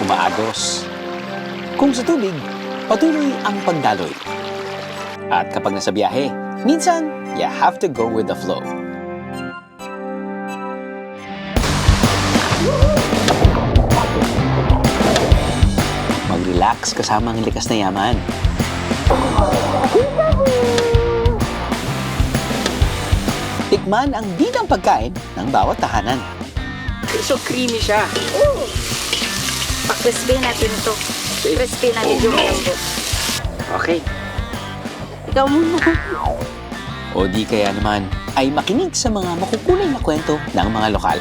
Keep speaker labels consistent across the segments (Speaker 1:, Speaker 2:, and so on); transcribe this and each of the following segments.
Speaker 1: umaagos. Kung sa tubig, patuloy ang pagdaloy. At kapag nasa biyahe, minsan, you have to go with the flow. Mag-relax kasama ang likas na yaman. Tikman ang bidang pagkain ng bawat tahanan.
Speaker 2: So creamy siya.
Speaker 3: Pa-crispy natin to. Crispy natin yung lambot.
Speaker 2: Okay.
Speaker 3: Ikaw muna.
Speaker 1: O di kaya naman ay makinig sa mga makukulay na kwento ng mga lokal.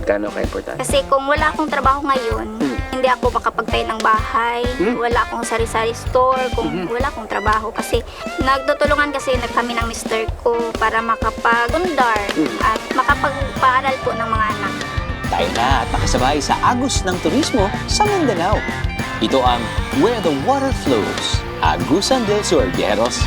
Speaker 2: Gano'n ka-importante?
Speaker 3: Kasi kung wala akong trabaho ngayon, hindi ako makapagtayo ng bahay, wala akong sari-sari store, kung wala akong trabaho. Kasi nagtutulungan kasi kami ng mister ko para makapag-undar at makapagpaaral po ng mga anak.
Speaker 1: Tayo na at makasabay sa Agos ng Turismo sa Mindanao. Ito ang Where the Water Flows, Agusan del Sur, Viajeros.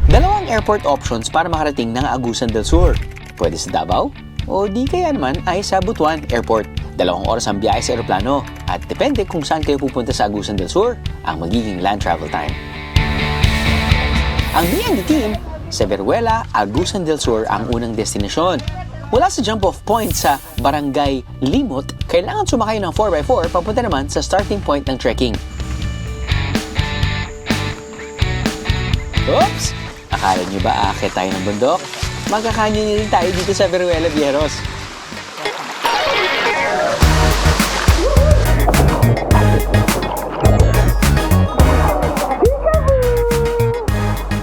Speaker 1: Dalawang airport options para makarating ng Agusan del Sur. Pwede sa Davao o di kaya naman ay sa Butuan Airport. 2 oras ang biyahe sa eroplano at depende kung saan kayo pupunta sa Agusan del Sur ang magiging land travel time. Ang BND team sa Veruela, Agusan del Sur ang unang destinasyon. Mula sa jump-off point sa Barangay Limot, kailangan sumakay ng 4x4 papunta naman sa starting point ng trekking. Oops! Akala niyo ba aakit tayo ng bundok? Magkakanyon rin tayo dito sa Veruela, Viajeros.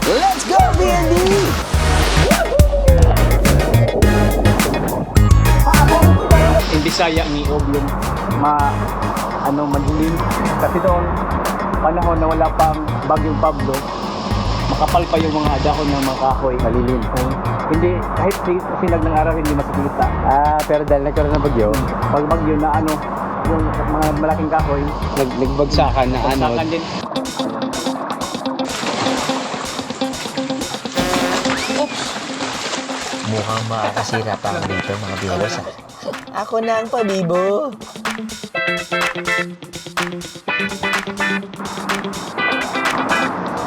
Speaker 1: Let's go, BND!
Speaker 4: In Bisaya ni Oblong madilim kasi doon panahon na wala pang bagyong Pablo, makapal pa yung mga dahon ng mga kahoy, malilim. Hindi, kahit sinag ng araw hindi makikita.
Speaker 5: Pero dahil nagkaroon ng bagyo,
Speaker 4: Pag bagyo na yung mga malaking kahoy,
Speaker 5: nagbagsakan na
Speaker 4: bagsakan din.
Speaker 1: Mukhang makakasira pa ako dito, mga Viajeros. Ako na ang pabibo.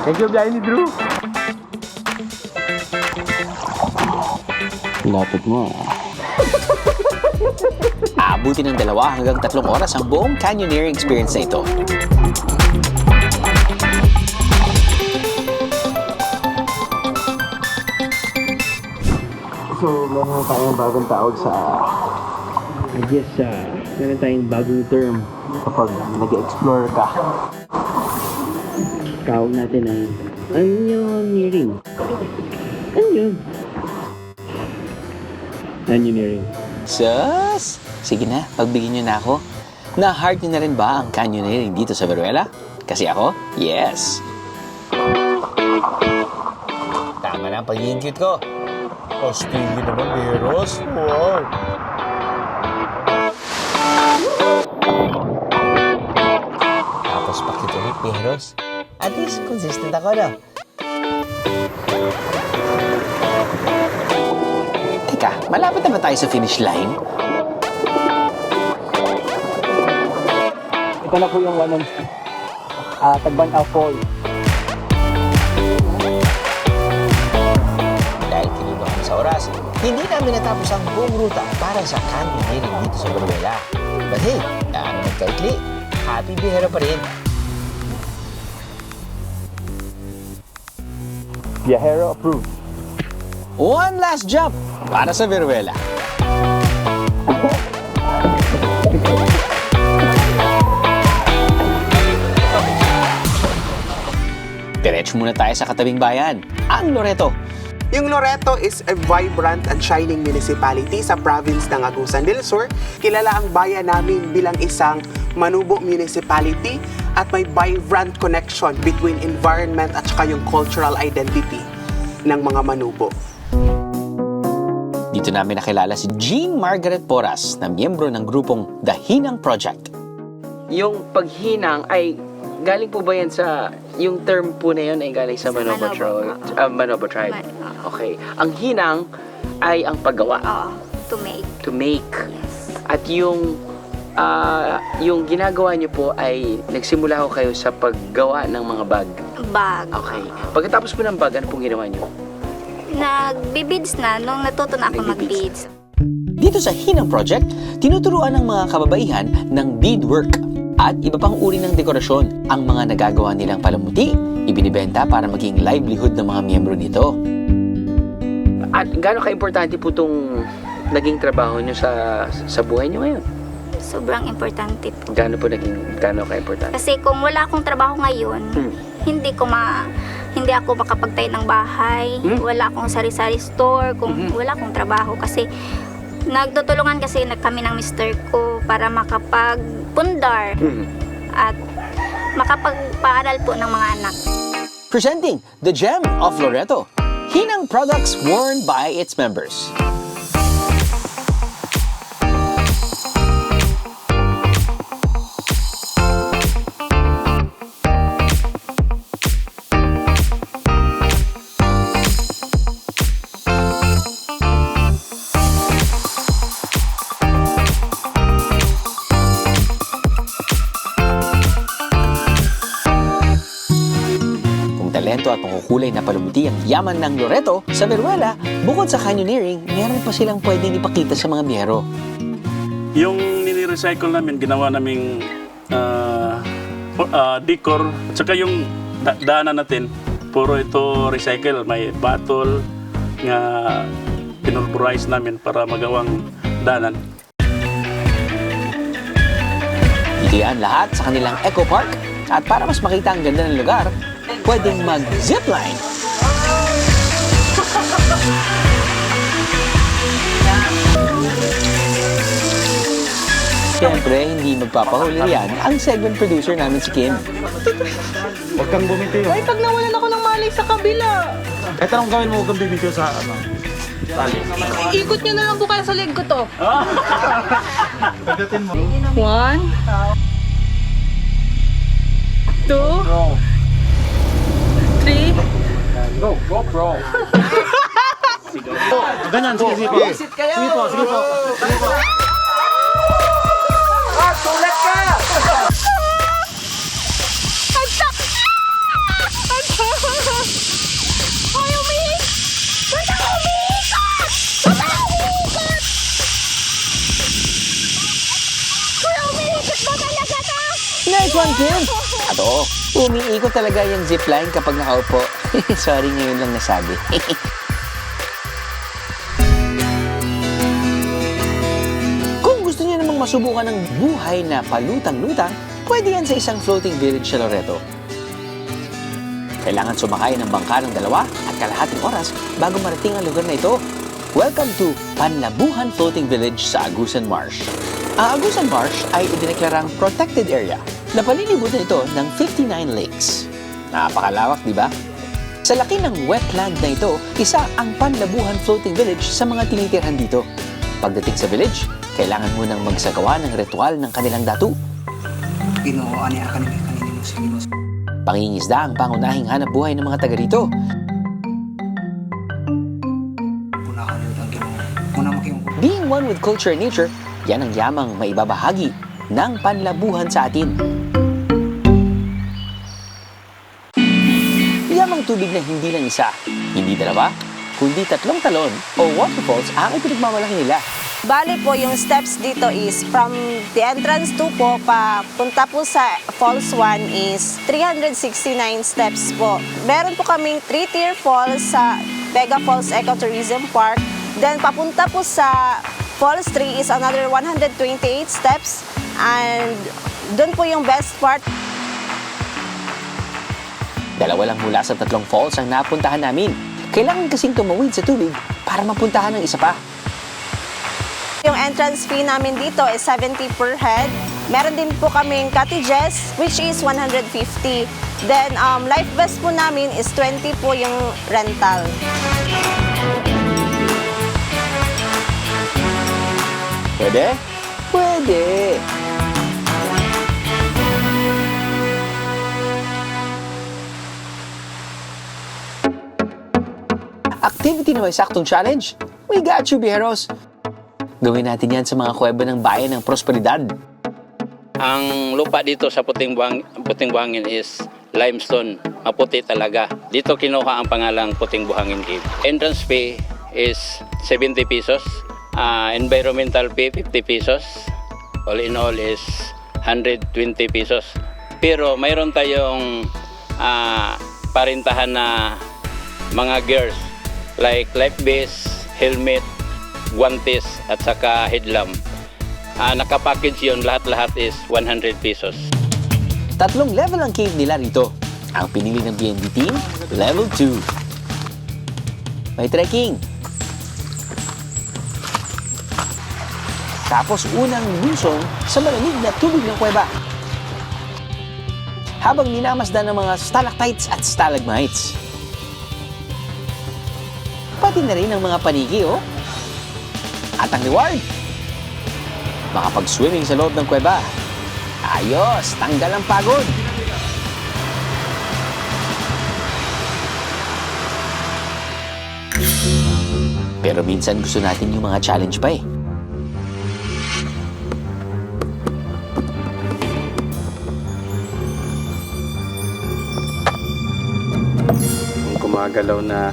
Speaker 4: Thank you, biyahe ni Drew.
Speaker 5: lapit mo.
Speaker 1: Aabutin ng 2 hanggang 3 oras ang buong canyoneering experience na ito.
Speaker 5: So, meron tayong bagong tawag sa meron tayong bagong term kapag nag-explore ka. Tawag natin ay canyoneering. Ano yun? Canyoneering.
Speaker 1: Sus! Sige na, pagbigyan niyo na ako. Na-heart niyo na rin ba ang canyoneering dito sa Veruela? Kasi ako, yes! Tama na ang pagiging cute ko. Pastigil naman, Viajeros. Wow! Tapos pakit ulit, Viajeros. At least, consistent ako, no? Teka, malapit na ba tayo sa finish line?
Speaker 4: Ito na po yung Tagbanaw Fall.
Speaker 1: Dahil kinuha kami sa oras, hindi namin natapos ang buong ruta para sa canyoneering dito sa Veruela. But hey, ano nagkaikli, happy bihero pa rin.
Speaker 4: Viajero approved.
Speaker 1: One last jump para sa Veruela. Diretso muna tayo sa katabing bayan, ang Loreto.
Speaker 6: Yung Loreto is a vibrant and shining municipality sa province ng Agusan del Sur. Kilala ang bayan namin bilang isang manubo municipality at may vibrant connection between environment at saka yung cultural identity ng mga manubo.
Speaker 1: Dito namin nakilala si Jean Margaret Porras na miyembro ng grupong The Hinang Project.
Speaker 2: Yung paghinang ay galing po ba yan sa, yung term po na yun ay galing sa Manobo
Speaker 3: Manobo.
Speaker 2: tribe?
Speaker 3: Oo.
Speaker 2: Okay. Ang hinang ay ang paggawa.
Speaker 3: Oo, to make.
Speaker 2: To make.
Speaker 3: Yes.
Speaker 2: At yung ginagawa niyo po ay nagsimula ho kayo sa paggawa ng mga bag.
Speaker 3: Bag.
Speaker 2: Okay. Pagkatapos po ng bag, ano pong ginawa niyo?
Speaker 3: Nagbe-beads na nung natuto na ako
Speaker 2: Nagbe-beads.
Speaker 3: mag-beads.
Speaker 1: Dito sa Hinang Project, tinuturuan ng mga kababaihan ng beadwork at iba pang uri ng dekorasyon. Ang mga nagagawa nilang palamuti, ibinibenta para maging livelihood ng mga miyembro nito.
Speaker 2: At gaano ka-importante po itong naging trabaho niyo sa buhay niyo ngayon?
Speaker 3: Sobrang importante po.
Speaker 2: Gaano ka-importante?
Speaker 3: Kasi kung wala akong trabaho ngayon, hindi ako makapagtayo ng bahay, wala akong sari-sari store, kung wala akong trabaho kasi nagtutulungan kasi kami ng mister ko para makapagpundar at makapagpaaral po ng mga anak.
Speaker 1: Presenting the gem of Loreto, Hinang products worn by its members. Talento at makukulay na palumuti ang yaman ng Loreto sa Veruela, bukod sa canyoneering, meron pa silang pwedeng ipakita sa mga biyero.
Speaker 7: Yung nire-recycle namin, ginawa naming decor, at saka yung daanan natin, puro ito recycle. May bottle nga pinulverize namin para magawang daanan.
Speaker 1: Dito yan lahat sa kanilang Eco Park at para mas makita ang ganda ng lugar, pwedeng mag-zipline. Siyempre, hindi magpapahuli yan ang segment producer namin si Kim.
Speaker 4: Huwag kang bumitiw.
Speaker 8: Ay, pag nawalan ako ng malay sa kabila.
Speaker 4: Kahit anong gawin mo, huwag kang bibitiw sa tali.
Speaker 8: Ikot nyo na lang po kayo sa leg ko to.
Speaker 4: Pagdating mo.
Speaker 8: 1 2 3
Speaker 4: Go, bro. Ganyan, sige po. Sige po.
Speaker 1: Nice one, Kim! At oo, umiikot talaga yung zipline kapag nakaupo. Sorry, ngayon lang nasabi. Kung gusto niyo namang masubukan ng buhay na palutang-lutang, pwede yan sa isang floating village sa Loreto. Kailangan sumakay ng bangka ng 2 at kalahating oras bago marating ang lugar na ito. Welcome to Panlabuhan Floating Village sa Agusan Marsh. Ang Agusan Marsh ay idineklarang protected area na palilibutan ito ng 59 lakes. Napakalawak, di ba? Sa laki ng wetland na ito, isa ang Panlabuhan Floating Village sa mga tinitirhan dito. Pagdating sa village, kailangan mo nang magsagawa ng ritual ng kanilang datu.
Speaker 9: Ginoo, ani akan ni kanini mo sige mo.
Speaker 1: Pangingisda ang pangunahing hanap buhay ng mga taga rito.
Speaker 9: Punahan yun ang Ginoo. Muna makiyong
Speaker 1: Being one with culture and nature, yan ang yamang maibabahagi ng panlabuhan sa atin. Yamang tubig na hindi lang isa, hindi 2, kundi 3 talon o waterfalls ang ipinagmamalaki nila.
Speaker 10: Bali po, yung steps dito is from the entrance 2 po, papunta po sa Falls 1 is 369 steps po. Meron po kaming 3-tier falls sa Vega Falls Ecotourism Park. Then papunta po sa Falls 3 is another 128 steps. And doon po yung best part.
Speaker 1: 2 lang mula sa 3 falls ang napuntahan namin. Kailangan kasing tumawid sa tubig para mapuntahan ng isa pa.
Speaker 10: Yung entrance fee namin dito is 70 per head. Meron din po kaming cottages, which is 150. Then, life vest po namin is 20 po yung rental.
Speaker 1: Pwede? Pwede! activity na may saktong challenge? We got you, Bijeros! Gawin natin yan sa mga kuweba ng bayan ng Prosperidad.
Speaker 11: Ang lupa dito sa Puting Buhangin is limestone, maputi talaga. Dito kinuha ang pangalang Puting Buhangin Cave. Entrance fee is 70 pesos, environmental fee 50 pesos, all in all is 120 pesos. Pero mayroon tayong parintahan na mga gears like life vest, helmet, guantes at saka headlamp. Nakapackage yun, lahat-lahat is 100 pesos.
Speaker 1: 3 level ang cave nila rito. Ang pinili ng BNB team, level 2. May trekking. Tapos unang lusong sa malamig na tubig ng kuweba. Habang minamasdan ng mga stalactites at stalagmites. Pati na rin ang mga paniki, oh. At ang reward, makapag-swimming sa loob ng kuweba. Ayos! Tanggal ang pagod! Pero minsan gusto natin yung mga challenge pa eh.
Speaker 2: Kung gumagalaw na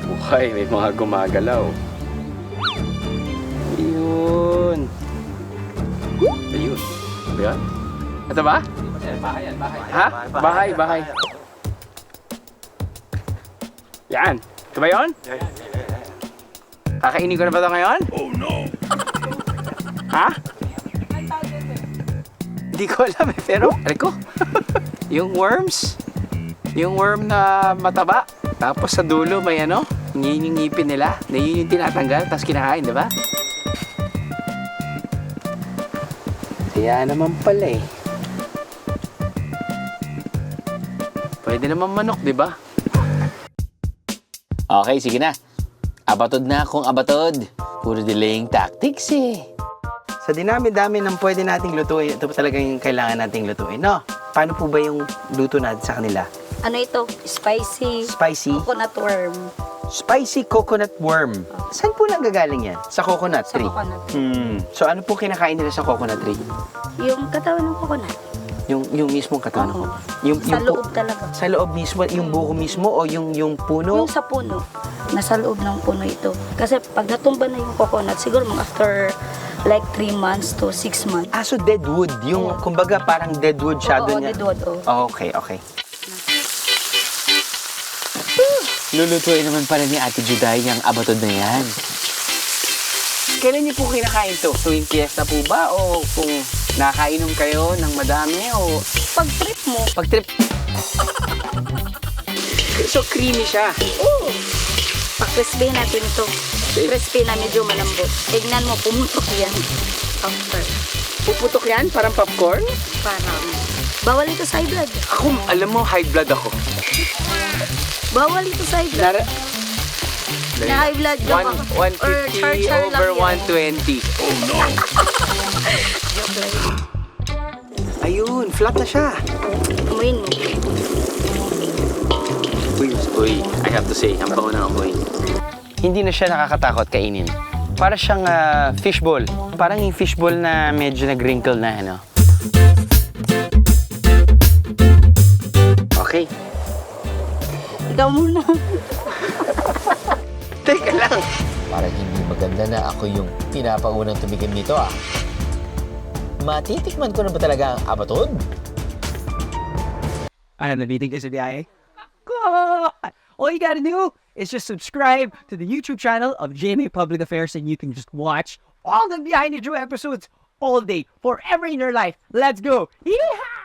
Speaker 2: buhay, may mga gumagalaw. Ayun. Ayun. Ba yan? Ito ba? Bahay yan, bahay. Ha? Bahay. Yan. Ito ba yun? Kakainin ko na ba ito ngayon? Oh no! Ha? Hindi ko alam eh, pero aray ko. Yung worms. Yung worm na mataba. Tapos sa dulo may ano, yun yung ngipin nila. Na yun yung tinatanggal, tapos kinakain, di ba? Kaya naman pala eh. Pwede naman manok, di ba?
Speaker 1: Okay, sige na. Abatod na akong abatod. Puro delaying tactics eh.
Speaker 2: Sa dinami-dami ng pwede nating lutuin, ito pa talaga yung kailangan nating lutuin, no? Paano po ba yung luto natin sa kanila?
Speaker 3: Ano ito? Spicy.
Speaker 2: Spicy?
Speaker 3: Coconut worm.
Speaker 2: Spicy coconut worm. Saan po lang gagaling yan? Sa coconut
Speaker 3: Sa
Speaker 2: tree?
Speaker 3: coconut.
Speaker 2: So ano po kinakain nila sa coconut tree?
Speaker 3: Yung katawan ng coconut.
Speaker 2: Yung mismong katawan?
Speaker 3: Oo.
Speaker 2: Yung
Speaker 3: Sa
Speaker 2: po-
Speaker 3: loob talaga.
Speaker 2: Sa loob mismo? Yung buko mismo o yung puno?
Speaker 3: Yung sa puno. Nasa loob ng puno ito. Kasi pag natumba na yung coconut, siguro mga after like 3 months to 6 months.
Speaker 2: So dead wood. Yung, kumbaga, parang dead wood shadow
Speaker 3: Oo,
Speaker 2: niya.
Speaker 3: dead wood, oo.
Speaker 2: Okay.
Speaker 1: Lulutuin naman pala ni Ate Juday yung abatod na yan.
Speaker 2: Kailan niyo po kinakain to? Tuwing fiesta po ba? O kung nakainom kayo ng madami? O
Speaker 3: Pag trip mo,
Speaker 2: pag trip? So creamy siya.
Speaker 3: oo. Pa-crispy natin ito. Crispy na medyo malambot. Tignan mo, pumutok yan. After.
Speaker 2: Puputok yan? Parang popcorn?
Speaker 3: Parang. Bawal ito sa high blood.
Speaker 2: Ako, alam mo, high blood ako.
Speaker 3: Bawal ito sa high blood. Na high blood lang ako.
Speaker 2: 150 over 120. Oh no!
Speaker 3: Joke lang.
Speaker 2: Ayun, flat na siya.
Speaker 3: Amuin mo.
Speaker 2: Uy, I have to say, ang bango ng amoy. Hindi na siya nakakatakot kainin. Para siyang fishball. Parang yung fishball na medyo nag-wrinkle na, ano? Okay.
Speaker 3: Ikaw muna.
Speaker 2: Teka lang.
Speaker 1: Parang hindi maganda na ako yung pinapaunang tumigim nito ah. Matitikman ko na ba talaga ang abatod?
Speaker 9: Ano, nabiting kayo sa biyahe? God! All you gotta do is just subscribe to the YouTube channel of GMA Public Affairs and you can just watch all the Behind the Drew episodes all day, forever in your life. Let's go! Yeehaw!